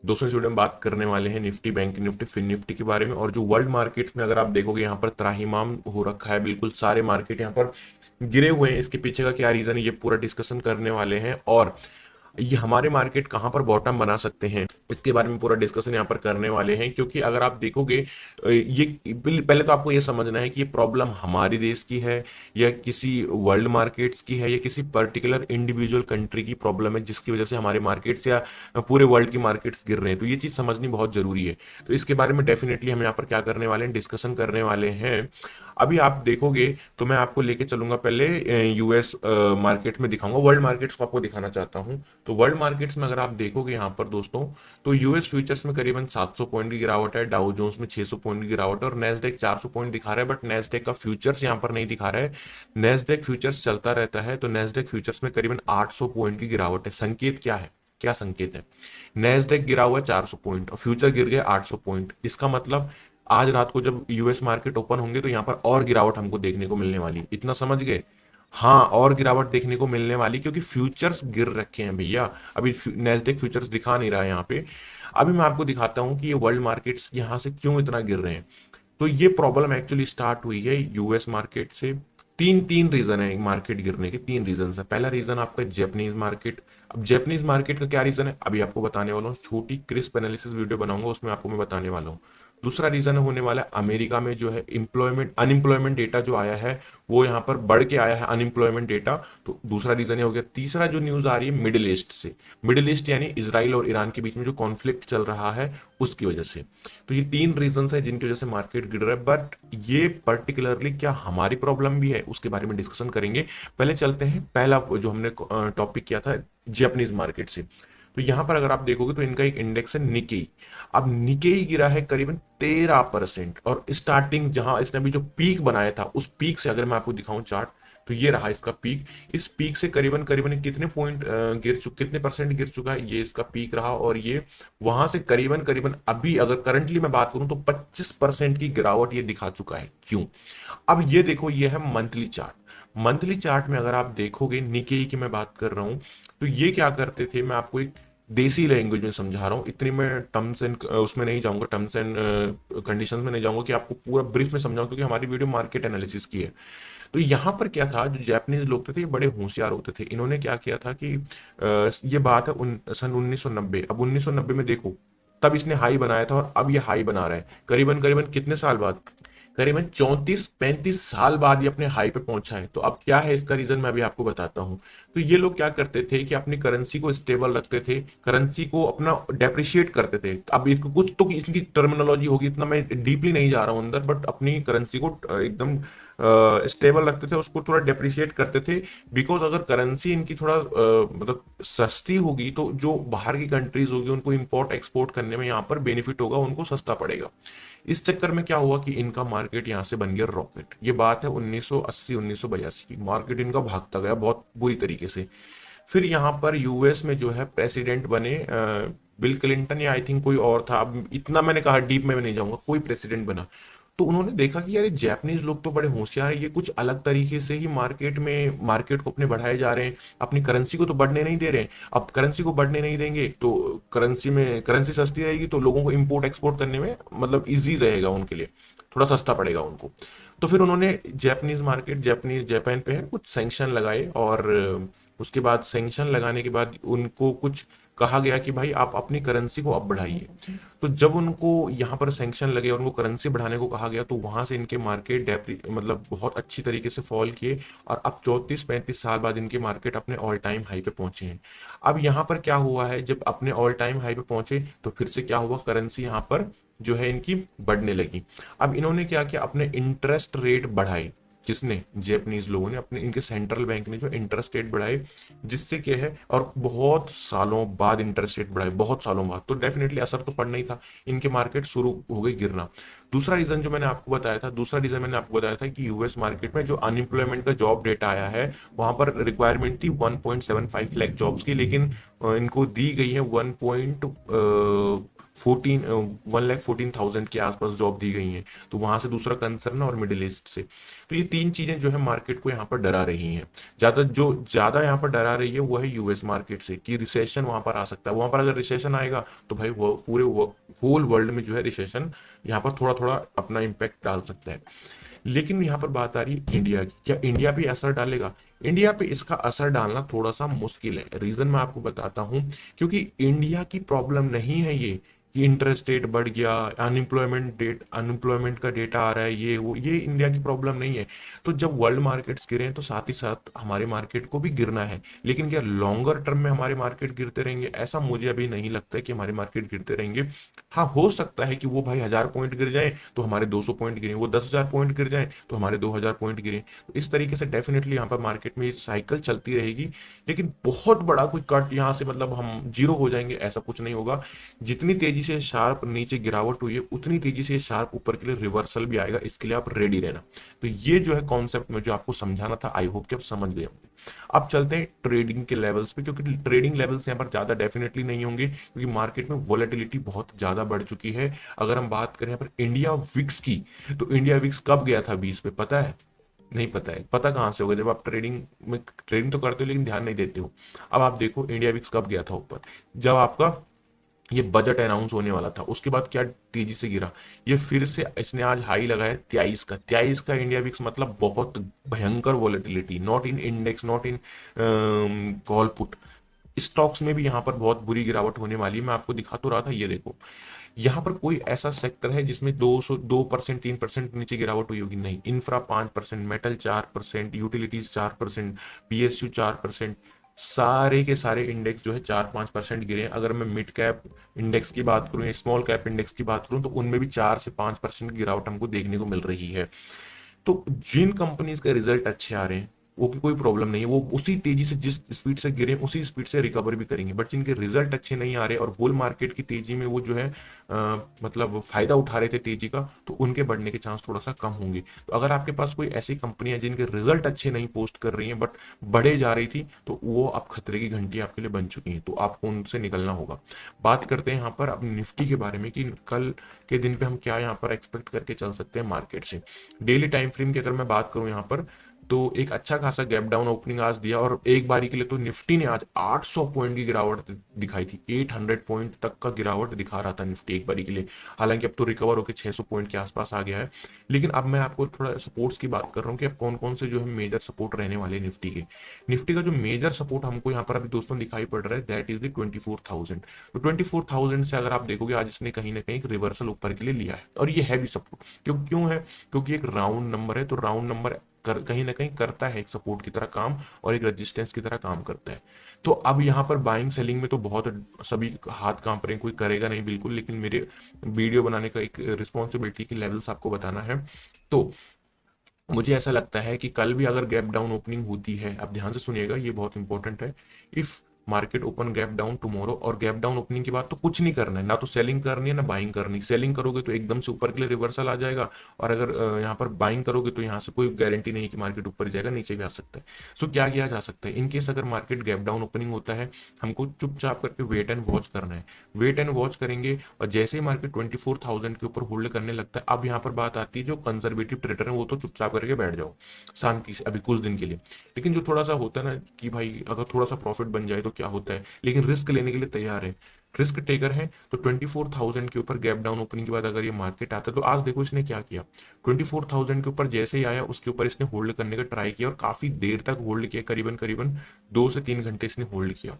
दोस्तों इस वीडियो में बात करने वाले हैं Nifty, bank Nifty, fin Nifty के बारे में। और जो वर्ल्ड मार्केट्स में अगर आप देखोगे यहाँ पर त्राहिमाम हो रखा है, बिल्कुल सारे मार्केट यहाँ पर गिरे हुए हैं। इसके पीछे का क्या रीजन है, ये पूरा डिस्कशन करने वाले हैं। और ये हमारे मार्केट कहाँ पर बॉटम बना सकते हैं, इसके बारे में पूरा डिस्कशन यहाँ पर करने वाले हैं। क्योंकि अगर आप देखोगे ये पहले तो आपको ये समझना है कि ये प्रॉब्लम हमारे देश की है या किसी वर्ल्ड मार्केट्स की है या किसी पर्टिकुलर इंडिविजुअल कंट्री की प्रॉब्लम है जिसकी वजह से हमारे मार्केट्स या पूरे वर्ल्ड की मार्केट्स गिर रहे हैं। तो ये चीज़ समझनी बहुत जरूरी है। तो इसके बारे में डेफिनेटली हम यहाँ पर क्या करने वाले हैं, डिस्कशन करने वाले हैं। अभी आप देखोगे तो मैं आपको लेके चलूंगा पहले यूएस मार्केट में दिखाऊंगा, वर्ल्ड मार्केट्स को आपको दिखाना चाहता हूं। तो वर्ल्ड मार्केट्स में अगर आप देखोगे यहाँ पर दोस्तों, तो यूएस फ्यूचर्स में करीबन 700 पॉइंट की गिरावट है, डाउ जोन्स में 600 पॉइंट की गिरावट है और नेस्डेक 400 पॉइंट दिखा रहा है। बट नेस्डेक का फ्यूचर्स यहाँ पर नहीं दिखा रहा है। नेस्डेक फ्यूचर्स चलता रहता है, तो नेस्डेक फ्यूचर्स में करीबन 800 पॉइंट की गिरावट है। संकेत क्या है, क्या संकेत है? नेस्डेक गिरा हुआ 400 पॉइंट और फ्यूचर गिर गया 800 पॉइंट। इसका मतलब आज रात को जब यूएस मार्केट ओपन होंगे तो यहाँ पर और गिरावट हमको देखने को मिलने वाली। इतना समझ गए? हाँ, और गिरावट देखने को मिलने वाली, क्योंकि फ्यूचर्स गिर रखे हैं भैया। अभी नेस्डेक फ्यूचर्स दिखा नहीं रहा है यहाँ पे। अभी मैं आपको दिखाता हूँ कि ये वर्ल्ड मार्केट्स यहाँ से क्यों इतना गिर रहे हैं। तो ये प्रॉब्लम एक्चुअली स्टार्ट हुई है यूएस मार्केट से। तीन तीन रीजन है मार्केट गिरने के, तीन रीजन है। पहला रीजन आपका जैपनीज मार्केट। अब जैपनीज मार्केट का क्या रीजन है अभी आपको बताने वाला हूँ, छोटी क्रिस्प एनालिसिस वीडियो बनाऊंगा उसमें आपको मैं बताने वाला हूँ। दूसरा रीजन होने वाला है अमेरिका में जो है एम्प्लॉयमेंट अनएम्प्लॉयमेंट डेटा जो आया है वो यहाँ पर बढ़ के आया है अनएम्प्लॉयमेंट डेटा। तो दूसरा रीजन ये हो गया। तीसरा जो न्यूज आ रही है मिडिल ईस्ट से, मिडिल ईस्ट यानी इसराइल और ईरान के बीच में जो कॉन्फ्लिक्ट चल रहा है उसकी वजह से। तो ये तीन रीजन है जिनकी वजह से मार्केट गिर रहा है। बट ये पर्टिकुलरली क्या हमारी प्रॉब्लम भी है उसके बारे में डिस्कशन करेंगे। पहले चलते हैं, पहला जो हमने टॉपिक किया था जापानीज मार्केट से। तो यहां पर अगर आप देखोगे तो इनका एक इंडेक्स है निकेई। अब निकेई गिरा है करीबन 13%। और स्टार्टिंग जहां इसने अभी जो पीक बनाया था उस पीक से अगर मैं आपको दिखाऊं चार्ट, तो ये रहा इसका पीक। इस पीक से करीबन करीबन कितने पॉइंट कितने परसेंट गिर चुका है, ये इसका पीक रहा। और ये वहां से करीबन करीबन अभी अगर करंटली मैं बात करूं तो 25% की गिरावट ये दिखा चुका है। क्यों? अब ये देखो, ये है मंथली चार्ट। मंथली चार्ट में अगर आप देखोगे, निकेई की मैं बात कर रहा हूं, तो ये क्या करते थे, मैं आपको एक देसी लैंग्वेज में समझा रहा हूँ। इतनी मैं टर्म्स एंड उसमें नहीं जाऊंगा, टर्म्स एंड कंडीशंस में नहीं जाऊंगा कि आपको पूरा ब्रीफ में समझाऊं, क्योंकि हमारी वीडियो मार्केट एनालिसिस की है। तो यहाँ पर क्या था, जो जापानीज लोग थे ये बड़े होशियार होते थे। इन्होंने क्या किया था कि ये बात है सन 1990। अब 1990 में देखो, तब इसने हाई बनाया था और अब ये हाई बना रहा है करीबन करीबन कितने साल बाद, करीबन 34-35 साल बाद ये अपने हाई पे पहुंचा है। तो अब क्या है इसका रीजन, मैं अभी आपको बताता हूं। तो ये लोग क्या करते थे कि अपनी करेंसी को स्टेबल रखते थे, करेंसी को अपना डेप्रिशिएट करते थे। अब इसको कुछ तो इसकी टर्मिनोलॉजी होगी, इतना मैं डीपली नहीं जा रहा हूं अंदर, बट अपनी करेंसी को एकदम स्टेबल रखते थे, उसको थोड़ा डेप्रिशिएट करते थे। बिकॉज अगर करेंसी इनकी थोड़ा मतलब सस्ती होगी तो जो बाहर की कंट्रीज होगी उनको इंपोर्ट एक्सपोर्ट करने में यहाँ पर बेनिफिट होगा, उनको सस्ता पड़ेगा। इस चक्कर में क्या हुआ कि इनका मार्केट यहाँ से बन गया रॉकेट। ये बात है 1980-1982 की। मार्केट इनका भागता गया बहुत बुरी तरीके से। फिर यहाँ पर यूएस में जो है प्रेसिडेंट बने बिल क्लिंटन या आई थिंक कोई और था। अब इतना मैंने कहा डीप में नहीं जाऊंगा, कोई प्रेसिडेंट बना। तो उन्होंने देखा कि यार ये जापानीज लोग तो बड़े होशियार है, ये कुछ अलग तरीके से ही मार्केट को अपने बढ़ाए जा रहे हैं, अपनी करेंसी को तो बढ़ने नहीं दे रहे हैं। अब करेंसी को बढ़ने नहीं देंगे तो करेंसी सस्ती रहेगी तो लोगों को इंपोर्ट एक्सपोर्ट करने में मतलब इजी रहेगा उनके लिए, थोड़ा सस्ता पड़ेगा उनको। तो फिर उन्होंने जापान पे है कुछ सैंक्शन लगाए। और उसके बाद सैंक्शन लगाने के बाद उनको कुछ कहा गया कि भाई आप अपनी करेंसी को अब बढ़ाइए। तो जब उनको यहाँ पर सैंक्शन लगे और उनको करेंसी बढ़ाने को कहा गया तो वहां से इनके मार्केट मतलब बहुत अच्छी तरीके से फॉल किए। और अब 34-35 साल बाद इनके मार्केट अपने ऑल टाइम हाई पे पहुंचे हैं। अब यहाँ पर क्या हुआ है, जब अपने ऑल टाइम हाई पे पहुंचे तो फिर से क्या हुआ, करेंसी यहाँ पर जो है इनकी बढ़ने लगी। अब इन्होंने क्या किया, अपने इंटरेस्ट रेट बढ़ाए। किसने? जापानीज लोगों ने, अपने इनके सेंट्रल बैंक ने जो इंटरेस्ट रेट बढ़ाए, जिससे क्या है, और बहुत सालों बाद इंटरेस्ट रेट बढ़ाए, बहुत सालों बाद, तो डेफिनेटली असर तो पड़ना ही था। इनके मार्केट शुरू हो गई गिरना। दूसरा रीजन मैंने आपको बताया था कि यूएस मार्केट में जो अनएम्प्लॉयमेंट का जॉब डेटा आया है वहां पर रिक्वायरमेंट थी 1.75 लाख जॉब्स की, लेकिन इनको दी गई है 14 1,14,000 के आसपास जॉब दी गई हैं। तो वहां से दूसरा कंसर्न और मिडिल ईस्ट से। तो ये तीन चीजें जो है मार्केट को यहाँ पर डरा रही हैं। ज्यादा यहाँ पर डरा रही है वो है यूएस मार्केट से, कि रिसेशन वहां पर आ सकता है। वहां पर अगर रिसेशन आएगा तो भाई वो पूरे होल वर्ल्ड में जो है रिसेशन यहाँ पर थोड़ा थोड़ा अपना इम्पैक्ट डाल सकता है। लेकिन यहाँ पर बात आ रही है इंडिया की, क्या इंडिया पे असर डालेगा? इंडिया पे इसका असर डालना थोड़ा सा मुश्किल है। रीजन मैं आपको बताता हूँ। क्योंकि इंडिया की प्रॉब्लम नहीं है ये कि इंटरेस्ट रेट बढ़ गया, अनएम्प्लॉयमेंट का डेटा आ रहा है, ये वो, ये इंडिया की प्रॉब्लम नहीं है। तो जब वर्ल्ड मार्केट्स गिरे हैं तो साथ ही साथ हमारे मार्केट को भी गिरना है। लेकिन क्या लॉन्गर टर्म में हमारे मार्केट गिरते रहेंगे? ऐसा मुझे अभी नहीं लगता है कि हमारे मार्केट गिरते रहेंगे। हाँ, हो सकता है कि वो भाई 1,000 पॉइंट गिर जाए तो हमारे 200 पॉइंट गिरे, वो 10,000 पॉइंट गिर जाए तो हमारे 2,000 पॉइंट गिरे। तो इस तरीके से डेफिनेटली यहाँ पर मार्केट में ये साइकिल चलती रहेगी। लेकिन बहुत बड़ा कोई कट यहाँ से मतलब हम जीरो हो जाएंगे, ऐसा कुछ नहीं होगा। जितनी तेजी से शार्प नीचे गिरावट हुई है उतनी तेजी से शार्प ऊपर के लिए रिवर्सल भी आएगा, इसके लिए आप रेडी रहना। तो ये जो है कॉन्सेप्ट में जो आपको समझाना था, आई होप कि आप समझ गए होंगे। अब चलते हैं ट्रेडिंग के लेवल्स पे, क्योंकि ट्रेडिंग लेवल्स यहाँ पर ज्यादा डेफिनेटली नहीं होंगे, क्योंकि मार्केट में वोलेटिलिटी बहुत ज्यादा बढ़ चुकी है। अगर हम बात करें यहाँ पर इंडिया विक्स की, तो इंडिया विक्स कब गया था 20 पे, पता है? नहीं पता है? पता कहाँ से होगा जब आप ट्रेडिंग तो करते हो लेकिन ध्यान नहीं देते हो। अब आप देखो इंडिया विक्स कब गया था ऊपर, जब आपका ये बजट अनाउंस होने वाला था, उसके बाद क्या तेजी से गिरा। ये फिर से इसने आज हाई लगाया 23 का इंडिया विक्स, मतलब बहुत भयंकर volatility, not in index, not in call put, stocks में भी यहाँ पर बहुत बुरी गिरावट होने वाली है। मैं आपको दिखा तो रहा था, ये देखो यहाँ पर कोई ऐसा सेक्टर है जिसमें 2% 3% नीचे गिरावट हुई होगी? नहीं। इंफ्रा 5%, मेटल 4%, यूटिलिटीज 4%, पीएसयू 4%, सारे के सारे इंडेक्स जो है 4-5% गिरे हैं। अगर मैं मिड कैप इंडेक्स की बात करूं या स्मॉल कैप इंडेक्स की बात करूं तो उनमें भी 4 से 5% गिरावट हमको देखने को मिल रही है। तो जिन कंपनीज के रिजल्ट अच्छे आ रहे हैं वो की कोई प्रॉब्लम नहीं है, वो उसी तेजी से जिस स्पीड से गिरे उसी स्पीड से रिकवर भी करेंगे। बट जिनके रिजल्ट अच्छे नहीं आ रहे और बुल मार्केट की तेजी में वो जो है मतलब फायदा उठा रहे थे तेजी का, तो उनके बढ़ने के चांस थोड़ा सा कम होंगे। तो अगर आपके पास कोई ऐसी कंपनी है जिनके रिजल्ट अच्छे नहीं पोस्ट कर रही हैं बट बढ़े जा रही थी, तो वो अब खतरे की घंटी आपके लिए बन चुकी है, तो आपको उनसे निकलना होगा। बात करते हैं यहाँ पर अब निफ्टी के बारे में कि कल के दिन पे हम क्या यहाँ पर एक्सपेक्ट करके चल सकते हैं मार्केट से। डेली टाइम फ्रेम की अगर मैं बात करूं यहाँ पर, तो एक अच्छा खासा गैप डाउन ओपनिंग आज दिया, और एक बारी के लिए तो निफ्टी ने आज 800 पॉइंट की गिरावट दिखाई थी। 800 पॉइंट तक का गिरावट दिखा रहा था निफ्टी एक बारी के लिए। हालांकि अब तो रिकवर होकर 600 पॉइंट के आसपास आ गया है। लेकिन अब मैं आपको थोड़ा सपोर्ट्स की बात कर रहा हूँ कि अब कौन कौन से जो है मेजर सपोर्ट रहने वाले हैं निफ्टी के। निफ्टी का जो मेजर सपोर्ट हमको यहाँ पर अभी दोस्तों दिखाई पड़ रहा है, दैट इज द 24,000। तो 24,000 से अगर आप देखोगे आज इसने कहीं ना कहीं एक रिवर्सल ऊपर के लिए लिया है, और ये है भी सपोर्ट। क्यों है? क्योंकि एक राउंड नंबर है, तो राउंड नंबर कहीं ना कहीं करता है एक सपोर्ट की तरह काम और एक रेजिस्टेंस की तरह काम करता है। तो अब यहाँ पर बाइंग सेलिंग में तो बहुत सभी हाथ कांप रहे हैं, कोई करेगा नहीं बिल्कुल, लेकिन मेरे वीडियो बनाने का एक रिस्पॉन्सिबिलिटी की लेवल्स आपको बताना है। तो मुझे ऐसा लगता है कि कल भी अगर गैप डाउन ओपनिंग होती है, आप ध्यान से सुनिएगा ये बहुत इंपॉर्टेंट है, if market open gap down tomorrow, और गैप डाउन ओपनिंग के बाद तो कुछ नहीं करना है, ना तो सेलिंग करनी है ना बाइंग करनी। सेलिंग करोगे तो एकदम से ऊपर के लिए रिवर्सल आ जाएगा, और अगर यहाँ पर बाइंग करोगे तो यहाँ से कोई गारंटी नहीं कि मार्केट ऊपर जाएगा, नीचे भी आ सकता है। सो क्या किया जा सकता है इन केस अगर मार्केट गैप डाउन ओपनिंग होता है, हमको चुपचाप करके वेट एंड वॉच करना है। वेट एंड वॉच करेंगे, और जैसे ही मार्केट 24,000 के ऊपर होल्ड करने लगता है, अब यहाँ पर बात आती है जो कंजर्वेटिव ट्रेडर है वो तो चुपचाप करके बैठ जाओ शांति से अभी कुछ दिन के लिए। लेकिन जो थोड़ा सा होता है ना कि भाई अगर थोड़ा सा प्रॉफिट बन जाए तो क्या होता है, लेकिन रिस्क लेने के लिए तैयार है, रिस्क टेकर है, तो 24,000 के ऊपर गैप डाउन ओपनिंग के बाद अगर ये मार्केट आता है, तो आज देखो इसने क्या किया। 24,000 के ऊपर जैसे ही आया उसके ऊपर इसने होल्ड करने का ट्राई किया और काफी देर तक होल्ड किया, करीबन करीबन 2 से 3 घंटे इसने होल्ड किया।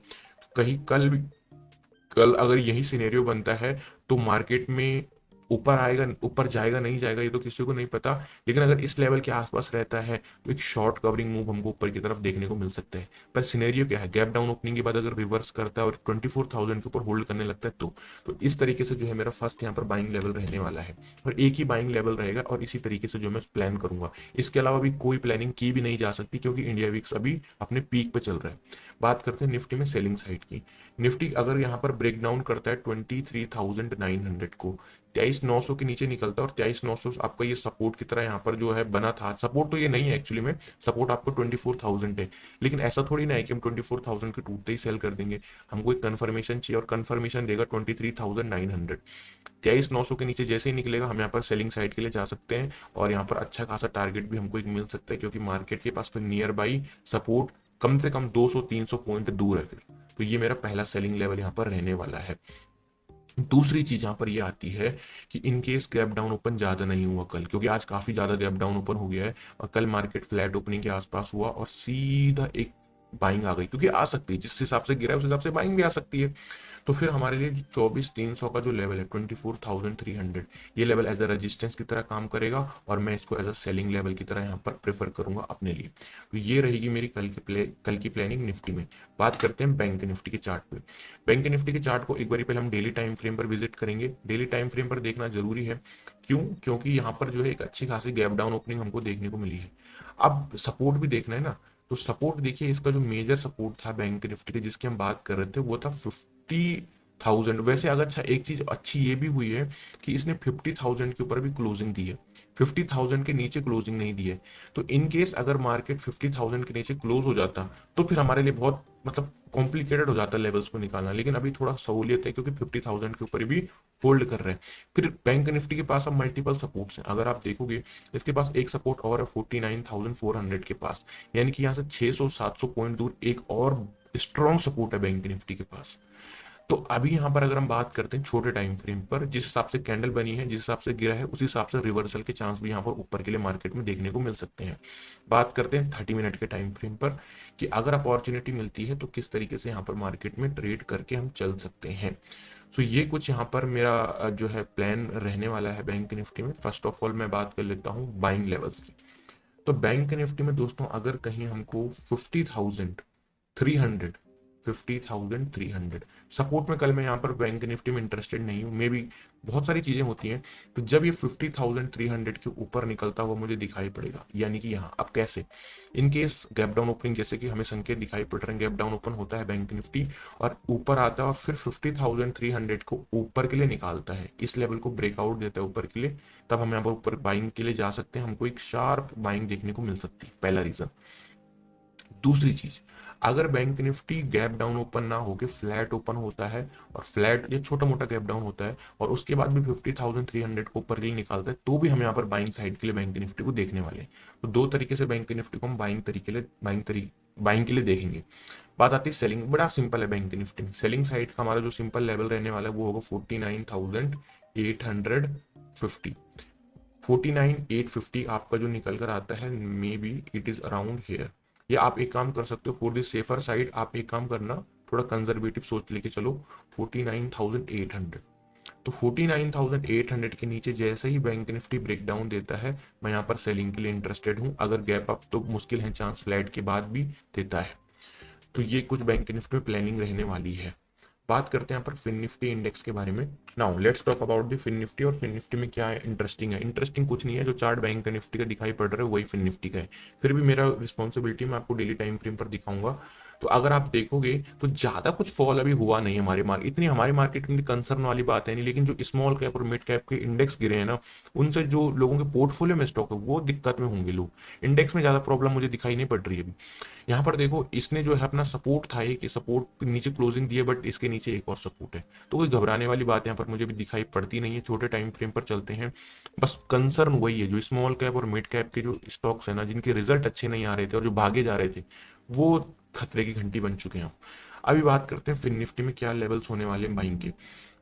कहीं कल अगर यही सिनेरियो बनता है तो मार्केट में ऊपर आएगा, ऊपर जाएगा नहीं जाएगा ये तो किसी को नहीं पता, लेकिन अगर इस लेवल के आसपास रहता है तो एक शॉर्ट कवरिंग मूव हमको ऊपर की तरफ देखने को मिल सकता है। पर सिनेरियो क्या है, गैप डाउन ओपनिंग के बाद अगर रिवर्स करता है और 24,000 के ऊपर होल्ड करने लगता है, तो इस तरीके से जो है मेरा फर्स्ट यहाँ पर बाइंग लेवल रहने वाला है, और एक ही बाइंग लेवल रहेगा, और इसी तरीके से जो मैं प्लान करूंगा। इसके अलावा भी कोई प्लानिंग की भी नहीं जा सकती, क्योंकि इंडिया वीक्स अभी अपने पीक पे चल रहा है। बात करते हैं निफ्टी में सेलिंग साइड की। निफ्टी अगर यहाँ पर ब्रेक डाउन करता है 23,900 को, 23,900 के नीचे निकलता है और 23,900 आपका ये सपोर्ट की तरह यहाँ पर जो है बना था। सपोर्ट तो ये नहीं है एक्चुअली में, सपोर्ट आपको 24,000 है, लेकिन ऐसा थोड़ी ना है कि हम 24,000 के टूटते ही सेल कर देंगे। हमको एक कंफर्मेशन चाहिए और कंफर्मेशन देगा 23,900। 23,900 के नीचे जैसे ही निकलेगा हम यहाँ पर सेलिंग साइड के लिए जा सकते हैं और यहाँ पर अच्छा खासा टारगेट भी हमको एक मिल सकता है, क्योंकि मार्केट के पास फिर नियर बाई सपोर्ट कम से कम 200-300 पॉइंट दूर है फिर। तो ये मेरा पहला सेलिंग लेवल यहाँ पर रहने वाला है। दूसरी चीज यहाँ पर ये आती है कि in case gap down open ज्यादा नहीं हुआ कल, क्योंकि आज काफी ज्यादा गैप डाउन ओपन हो गया है और कल मार्केट फ्लैट ओपनिंग के आसपास हुआ और सीधा एक बाइंग आ गई, क्योंकि आ सकती है जिस हिसाब से गिरा है उस हिसाब से बाइंग भी आ सकती है। तो फिर हमारे लिए 24,300 का जो लेवल है 24,300, ये लेवल एज अ रेजिस्टेंस की तरह काम करेगा और मैं इसको एज अ सेलिंग लेवल की तरह यहाँ पर प्रेफर करूंगा अपने लिए। तो ये रहेगी मेरी कल की प्लानिंग निफ्टी में। बात करते हैं बैंक निफ्टी के चार्ट पे। बैंक निफ्टी के चार्ट को एक बार पहले हम डेली टाइम फ्रेम पर विजिट करेंगे। डेली टाइम फ्रेम पर देखना जरूरी है, क्यों? क्योंकि यहाँ पर जो है एक अच्छी खासी गैप डाउन ओपनिंग हमको देखने को मिली है। अब सपोर्ट भी देखना है ना, तो सपोर्ट देखिए, इसका जो मेजर सपोर्ट था बैंक निफ्टी के जिसकी हम बात कर रहे थे वो था 50,000। वैसे अगर अच्छा एक चीज अच्छी ये भी हुई है कि इसने 50,000 के ऊपर भी क्लोजिंग दी है, 50,000 के नीचे क्लोजिंग नहीं दी है। तो इन केस अगर मार्केट 50,000 के नीचे क्लोज हो जाता तो फिर हमारे लिए बहुत मतलब कॉम्प्लिकेटेड हो जाता लेवल्स को निकालना, लेकिन अभी थोड़ा सहूलियत है क्योंकि 50,000 के ऊपर भी होल्ड कर रहे हैं। फिर बैंक निफ्टी के पास अब मल्टीपल सपोर्ट्स हैं, अगर आप देखोगे इसके पास एक सपोर्ट और है 49,400 के पास, यानी कि यहाँ से 600-700 पॉइंट दूर एक और स्ट्रॉन्ग सपोर्ट है बैंक निफ्टी के पास। तो अभी यहाँ पर अगर हम बात करते हैं छोटे टाइम फ्रेम पर, जिस हिसाब से कैंडल बनी है, जिस हिसाब से गिरा है, उस हिसाब से रिवर्सल के चांस भी यहाँ पर ऊपर के लिए मार्केट में देखने को मिल सकते हैं। बात करते हैं 30 मिनट के टाइम फ्रेम पर कि अगर अपॉर्चुनिटी मिलती है तो किस तरीके से यहाँ पर मार्केट में ट्रेड करके हम चल सकते हैं। सो ये कुछ यहाँ पर मेरा जो है प्लान रहने वाला है बैंक निफ्टी में। फर्स्ट ऑफ ऑल मैं बात कर लेता हूँ बाइंग लेवल्स की। तो बैंक निफ्टी में दोस्तों अगर कहीं हमको 50,300, 50,300 सपोर्ट में, कल मैं यहाँ पर बैंक निफ्टी में इंटरेस्टेड नहीं हूँ, मे बी बहुत सारी चीजें होती हैं। तो जब ये 50,300 के ऊपर निकलता हुआ मुझे दिखाई पड़ेगा, यानी कि यहाँ अब कैसे, in case gap down opening, जैसे कि हमें संकेत दिखाई पड़ रहे हैं, गैप डाउन ओपन होता है बैंक निफ्टी और ऊपर आता है और फिर 50,300 को ऊपर के लिए निकालता है, इस लेवल को ब्रेकआउट देता है ऊपर के लिए, तब हम यहाँ पर ऊपर बाइंग के लिए जा सकते हैं, हमको एक शार्प बाइंग देखने को मिल सकती है, पहला रीजन। दूसरी चीज, अगर bank Nifty gap down open ना होके फ्लैट ओपन होता है और फ्लैट ये छोटा मोटा गैप डाउन होता है और उसके बाद भी 50,300 को ऊपर के लिए निकालता है, तो भी हम यहाँ पर बाइंग साइड के लिए बैंक निफ्टी को देखने वाले हैं। तो दो तरीके से बैंक निफ्टी को हम बाइंग के लिए देखेंगे। बात आती है सेलिंग, बड़ा सिंपल है बैंक निफ्टी में। सेलिंग साइड का हमारा जो सिंपल लेवल रहने वाला है वो होगा 49,850। 49,850 आपका जो निकल कर आता है, may be it is around hair. या आप एक काम कर सकते हो, फॉर द सेफर साइड आप एक काम करना, थोड़ा कंजर्वेटिव सोच लेके चलो, 49,800। तो 49,800 के नीचे जैसे ही बैंक निफ्टी ब्रेक डाउन देता है, मैं यहाँ पर सेलिंग के लिए इंटरेस्टेड हूँ। अगर गैप अप तो मुश्किल है चांस फ्लैट के बाद भी देता है। तो ये कुछ बैंक निफ्टी में प्लानिंग रहने वाली है। बात करते हैं यहाँ पर फिन निफ्टी इंडेक्स के बारे में। Now let's talk about the fin Nifty. और फिन निफ्टी में क्या है इंटरेस्टिंग है? इंटरेस्टिंग कुछ नहीं है, जो चार्ट बैंक निफ्टी का दिखाई पड़ रहा है वही फिन निफ्टी का है। फिर भी मेरा रिस्पॉन्सिबिलिटी, मैं आपको डेली टाइम फ्रेम पर दिखाऊंगा। तो अगर आप देखोगे तो ज्यादा कुछ फॉल अभी हुआ नहीं है हमारे मार्केट, इतनी हमारे मार्केट में कंसर्न वाली बात है नहीं, लेकिन जो स्मॉल कैप और मिड कैप के इंडेक्स गिरे हैं ना, उनसे जो लोगों के पोर्टफोलियो में स्टॉक है वो दिक्कत में होंगे लोग। इंडेक्स में ज्यादा प्रॉब्लम मुझे दिखाई नहीं पड़ रही है अभी। यहाँ पर देखो, इसने जो है अपना सपोर्ट था एक, सपोर्ट नीचे क्लोजिंग दी है, बट इसके नीचे एक और सपोर्ट है, तो कोई घबराने वाली बात यहाँ पर मुझे भी दिखाई पड़ती नहीं है। छोटे टाइम फ्रेम पर चलते हैं, बस कंसर्न वही है, जो स्मॉल कैप और मिड कैप के जो स्टॉक्स है ना, जिनके रिजल्ट अच्छे नहीं आ रहे थे और जो भागे जा रहे थे, वो खतरे की घंटी बन चुके हैं। अभी बात करते हैं फिन निफ्टी में क्या लेवल्स होने वाले हैं बाइंग के।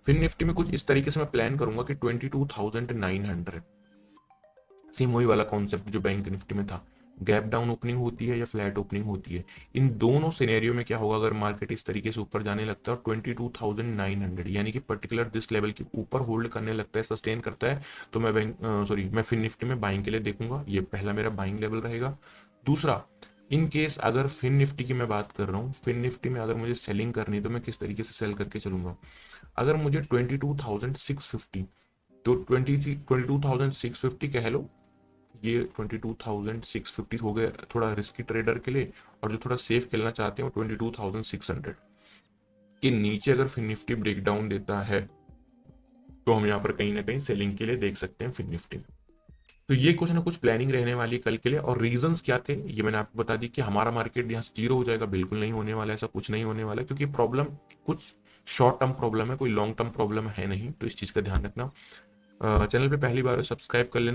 फिन निफ्टी में कुछ इस तरीके से मैं प्लान करूंगा कि 22,900, सेम वही वाला कॉन्सेप्ट जो बैंक निफ्टी में था, गैप डाउन ओपनिंग होती है या फ्लैट ओपनिंग होती है। इन दोनों सिनेरियो में क्या होगा, अगर मार्केट इस तरीके से ऊपर जाने लगता है और 22,900 यानी कि पर्टिकुलर दिस लेवल के ऊपर होल्ड करने लगता है, सस्टेन करता है, तो मैं फिन निफ्टी में बाइंग के लिए देखूंगा। ये पहला मेरा बाइंग लेवल रहेगा। दूसरा, इन केस अगर फिन निफ्टी की मैं बात कर रहा हूँ, फिन निफ्टी में अगर मुझे सेलिंग करनी है तो मैं किस तरीके से सेल करके चलूंगा। अगर मुझे 22,650, तो 22,650 कह लो, ये 22,650 हो गया थोड़ा रिस्की ट्रेडर के लिए, और जो थोड़ा सेफ खेलना चाहते हैं वो 22,600 के नीचे अगर फिन निफ्टी ब्रेकडाउन देता है तो हम यहाँ पर कहीं ना कहीं सेलिंग के लिए देख सकते हैं फिन निफ्टी में। तो ये कुछ ना कुछ प्लानिंग रहने वाली कल के लिए। और रीजंस क्या थे ये मैंने आपको बता दी कि हमारा मार्केट यहाँ से जीरो हो जाएगा, बिल्कुल नहीं होने वाला, ऐसा कुछ नहीं होने वाला, क्योंकि प्रॉब्लम कुछ शॉर्ट टर्म प्रॉब्लम है, कोई लॉन्ग टर्म प्रॉब्लम है नहीं, तो इस चीज का ध्यान रखना। चैनल पे पहली बार सब्सक्राइब कर लेना।